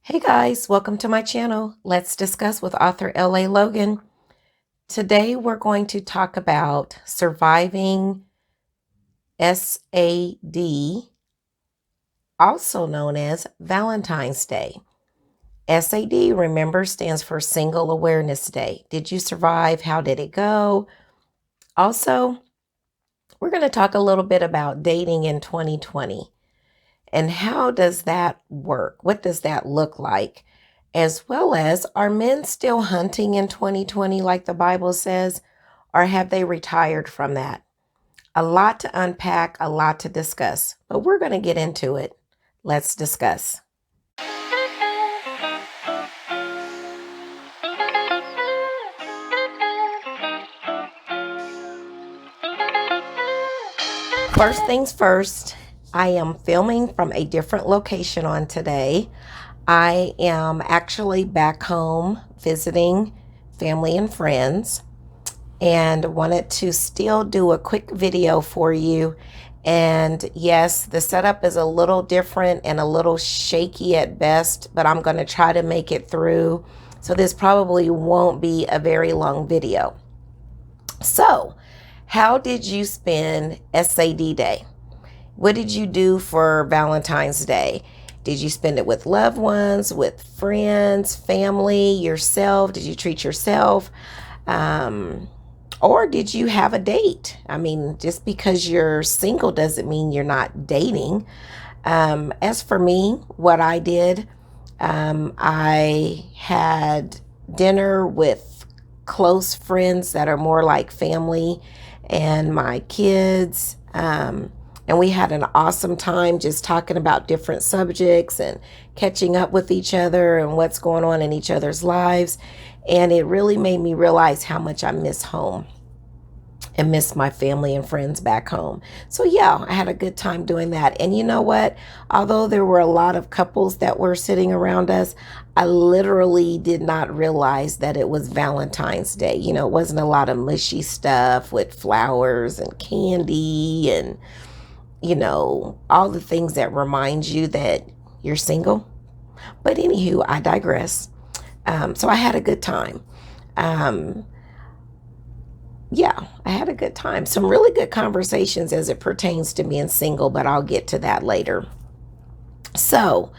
Hey guys, welcome to my channel. Let's discuss with author L.A. Logan. Today we're going to talk about surviving S.A.D, also known as Valentine's Day. S.A.D, remember, stands for Single Awareness Day. Did you survive? How did it go? Also, we're going to talk a little bit about dating in 2020. And how does that work? What does that look like? As well as, are men still hunting in 2020 like the Bible says, or have they retired from that? A lot to unpack, a lot to discuss, but we're going to get into it. Let's discuss. First things first, I am filming from a different location on today. I am actually back home visiting family and friends and wanted to still do a quick video for you. And yes, the setup is a little different and a little shaky at best, but I'm going to try to make it through. So this probably won't be a very long video. So, how did you spend S.A.D. Day? What did you do for Valentine's Day? Did you spend it with loved ones, with friends, family, yourself? Did you treat yourself? Or did you have a date? I mean, just because you're single doesn't mean you're not dating. As for me, what I did, I had dinner with close friends that are more like family and my kids. And we had an awesome time just talking about different subjects and catching up with each other and what's going on in each other's lives. And it really made me realize how much I miss home and miss my family and friends back home. So yeah, I had a good time doing that. And you know what? Although there were a lot of couples that were sitting around us, I literally did not realize that it was Valentine's Day. You know, it wasn't a lot of mushy stuff with flowers and candy and, you know, all the things that remind you that you're single. But anywho, I digress. So I had a good time. Yeah, I had a good time. Some really good conversations as it pertains to being single, but I'll get to that later. So,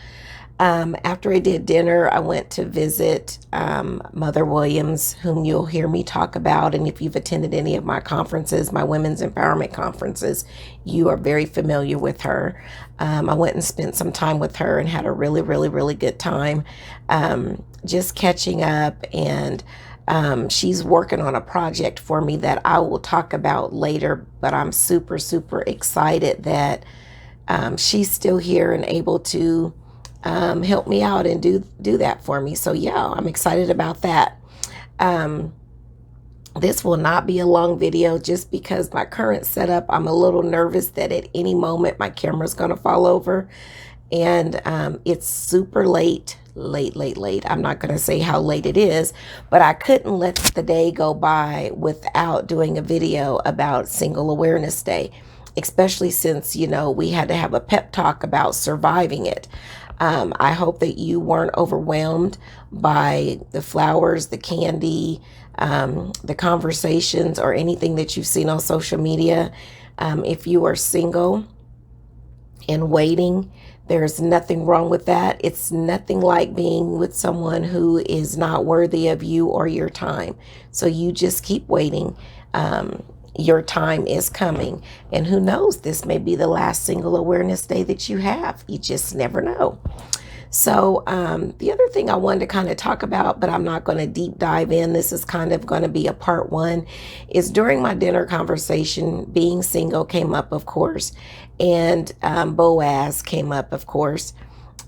after I did dinner, I went to visit Mother Williams, whom you'll hear me talk about. And if you've attended any of my conferences, my women's empowerment conferences, you are very familiar with her. I went and spent some time with her and had a really, really, really good time just catching up. And she's working on a project for me that I will talk about later. But I'm super, super excited that she's still here and able to help me out and do that for me. So yeah, I'm excited about that. This will not be a long video just because my current setup, I'm a little nervous that at any moment my camera's going to fall over. And it's super late. I'm not going to say how late it is, but I couldn't let the day go by without doing a video about Single Awareness Day, especially since, you know, we had to have a pep talk about surviving it. I hope that you weren't overwhelmed by the flowers, the candy, the conversations, or anything that you've seen on social media. If you are single and waiting, there's nothing wrong with that. It's nothing like being with someone who is not worthy of you or your time. So you just keep waiting. Your time is coming. And who knows, this may be the last Single Awareness Day that you have. You just never know. So the other thing I wanted to kind of talk about, but I'm not going to deep dive in, this is kind of going to be a part one, is during my dinner conversation, being single came up, of course, and Boaz came up, of course.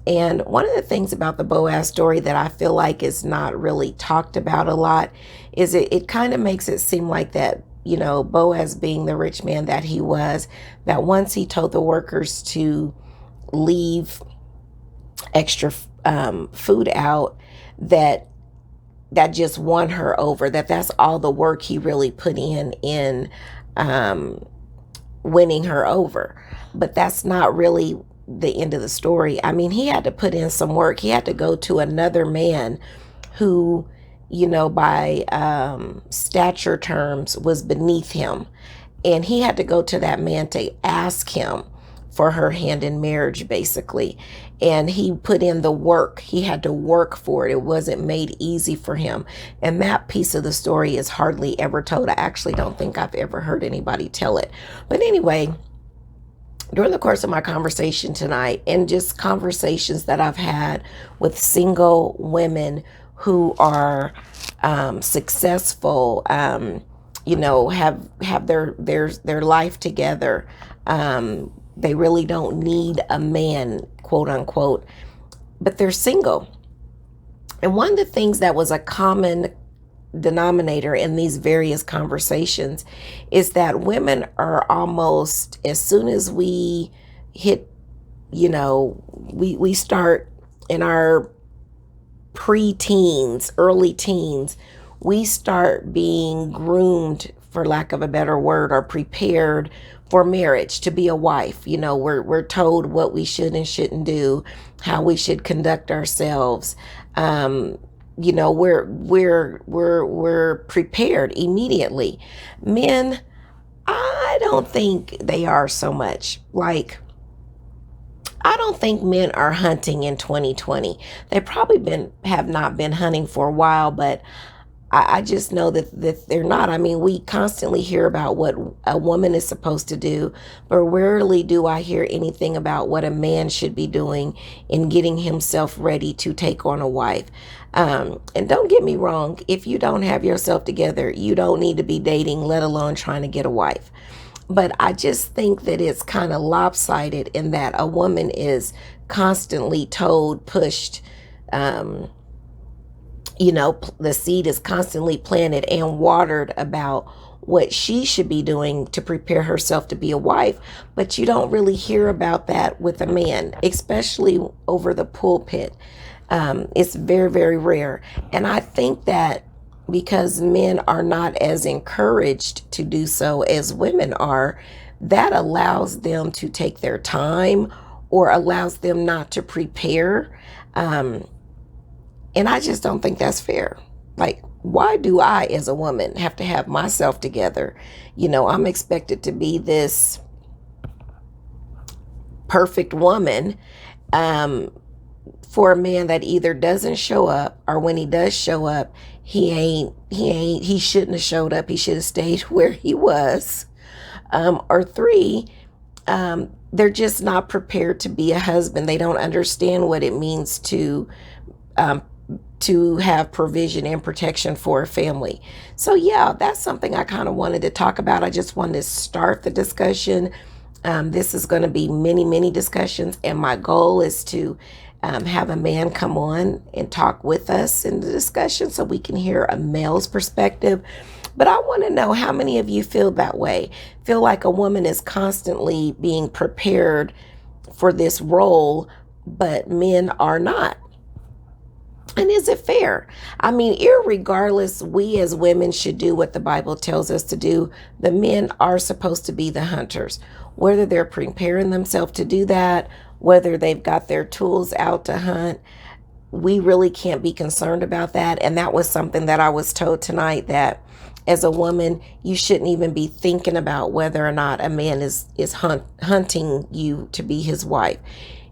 And one of the things about the Boaz story that I feel like is not really talked about a lot is it kind of makes it seem like that, you know, Boaz, being the rich man that he was, that once he told the workers to leave extra food out, that just won her over, that's all the work he really put in winning her over. But that's not really the end of the story. I mean, he had to put in some work. He had to go to another man who, by stature terms, was beneath him. And he had to go to that man to ask him for her hand in marriage, basically. And he put in the work. He had to work for it. It wasn't made easy for him. And that piece of the story is hardly ever told. I actually don't think I've ever heard anybody tell it. But anyway, during the course of my conversation tonight, and just conversations that I've had with single women who are successful, have their life together. They really don't need a man, quote unquote, but they're single. And one of the things that was a common denominator in these various conversations is that women are almost, as soon as we hit, we start in our pre-teens, early teens, we start being groomed, for lack of a better word, or prepared for marriage, to be a wife. We're told what we should and shouldn't do, how we should conduct ourselves. We're prepared immediately. Men, I don't think they are so much. Like, I don't think men are hunting in 2020. They probably have not been hunting for a while, but I just know that they're not. I mean, we constantly hear about what a woman is supposed to do, but rarely do I hear anything about what a man should be doing in getting himself ready to take on a wife. And don't get me wrong, if you don't have yourself together, you don't need to be dating, let alone trying to get a wife. But I just think that it's kind of lopsided in that a woman is constantly told, pushed, the seed is constantly planted and watered about what she should be doing to prepare herself to be a wife. But you don't really hear about that with a man, especially over the pulpit. It's very, very rare. And I think that because men are not as encouraged to do so as women are, that allows them to take their time or allows them not to prepare. And I just don't think that's fair. Like, why do I, as a woman, have to have myself together? I'm expected to be this perfect woman for a man that either doesn't show up, or when he does show up, he shouldn't have showed up. He should have stayed where he was. Or three, they're just not prepared to be a husband. They don't understand what it means to have provision and protection for a family. So yeah, that's something I kind of wanted to talk about. I just wanted to start the discussion. This is going to be many, many discussions, and my goal is to have a man come on and talk with us in the discussion so we can hear a male's perspective. But I want to know, how many of you feel that way? Feel like a woman is constantly being prepared for this role, but men are not? And is it fair? I mean, irregardless, we as women should do what the Bible tells us to do. The men are supposed to be the hunters. Whether they're preparing themselves to do that, whether they've got their tools out to hunt, we really can't be concerned about that. And that was something that I was told tonight, that as a woman, you shouldn't even be thinking about whether or not a man is hunting you to be his wife.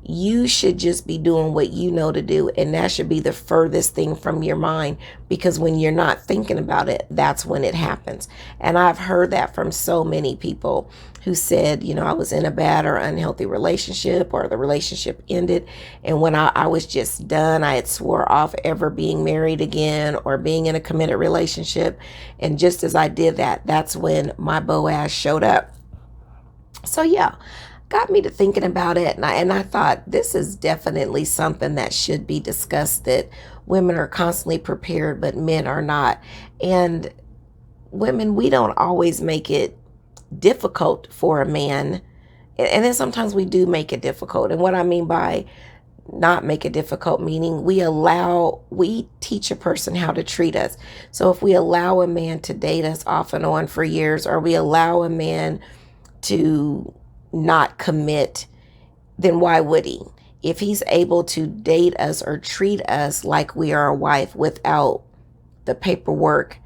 You should just be doing what you know to do, and that should be the furthest thing from your mind, because when you're not thinking about it, that's when it happens. And I've heard that from so many people who said, I was in a bad or unhealthy relationship, or the relationship ended, and when I was just done, I had swore off ever being married again or being in a committed relationship. And just as I did that, that's when my Boaz showed up. So yeah, got me to thinking about it, and I thought this is definitely something that should be discussed, that women are constantly prepared but men are not. And women, we don't always make it difficult for a man, and then sometimes we do make it difficult. And what I mean by not make it difficult, meaning we teach a person how to treat us. So if we allow a man to date us off and on for years, or we allow a man to not commit then why would he? If he's able to date us or treat us like we are a wife without the paperwork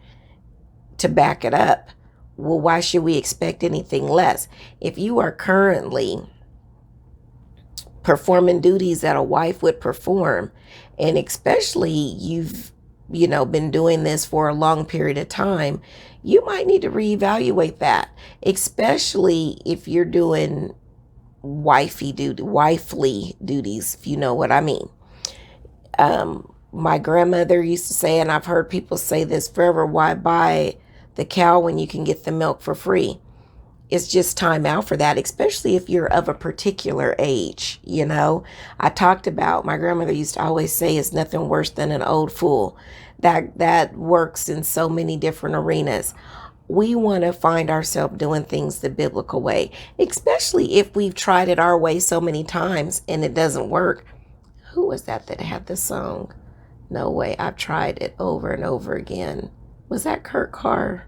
to back it up, well, why should we expect anything less? If you are currently performing duties that a wife would perform, and especially you've been doing this for a long period of time, you might need to reevaluate that, especially if you're doing wifely duties, if you know what I mean. My grandmother used to say, and I've heard people say this forever, why buy the cow when you can get the milk for free? It's just time out for that, especially if you're of a particular age. I talked about, my grandmother used to always say, it's nothing worse than an old fool. That works in so many different arenas. We want to find ourselves doing things the biblical way, especially if we've tried it our way so many times and it doesn't work. Who was that had the song? No way, I've tried it over and over again. Was that Kurt Carr?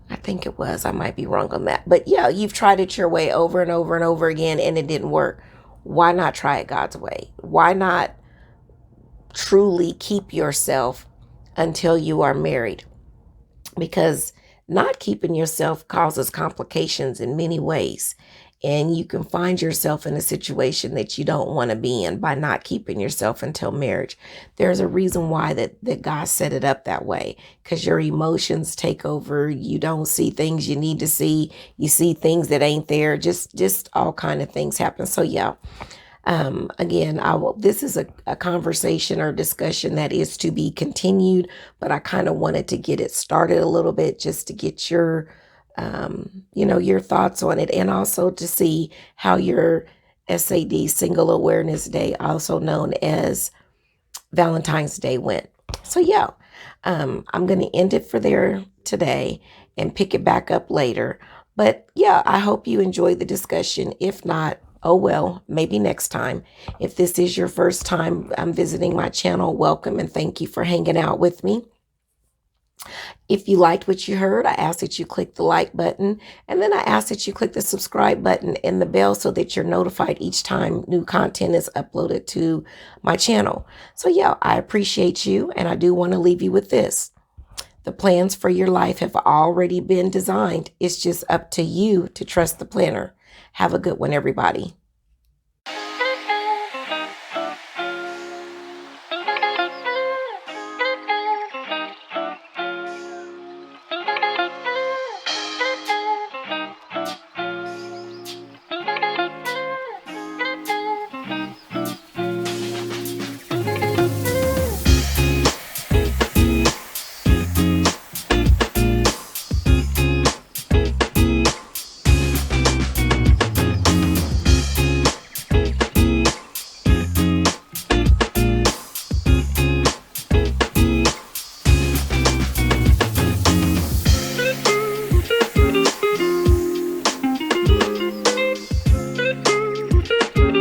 I think it was. I might be wrong on that. But yeah, you've tried it your way over and over and over again and it didn't work. Why not try it God's way? Why not truly keep yourself until you are married? Because not keeping yourself causes complications in many ways. And you can find yourself in a situation that you don't want to be in by not keeping yourself until marriage. There's a reason why that God set it up that way, because your emotions take over. You don't see things you need to see. You see things that ain't there. Just all kind of things happen. So yeah. Again, this is a conversation or discussion that is to be continued, but I kind of wanted to get it started a little bit just to get your your thoughts on it, and also to see how your S.A.D, Single Awareness Day, also known as Valentine's Day, went. So yeah, I'm going to end it for there today and pick it back up later. But yeah, I hope you enjoyed the discussion. If not, oh well, maybe next time. If this is your first time visiting my channel, welcome and thank you for hanging out with me. If you liked what you heard, I ask that you click the like button, and then I ask that you click the subscribe button and the bell so that you're notified each time new content is uploaded to my channel. So yeah, I appreciate you, and I do want to leave you with this. The plans for your life have already been designed. It's just up to you to trust the planner. Have a good one, everybody.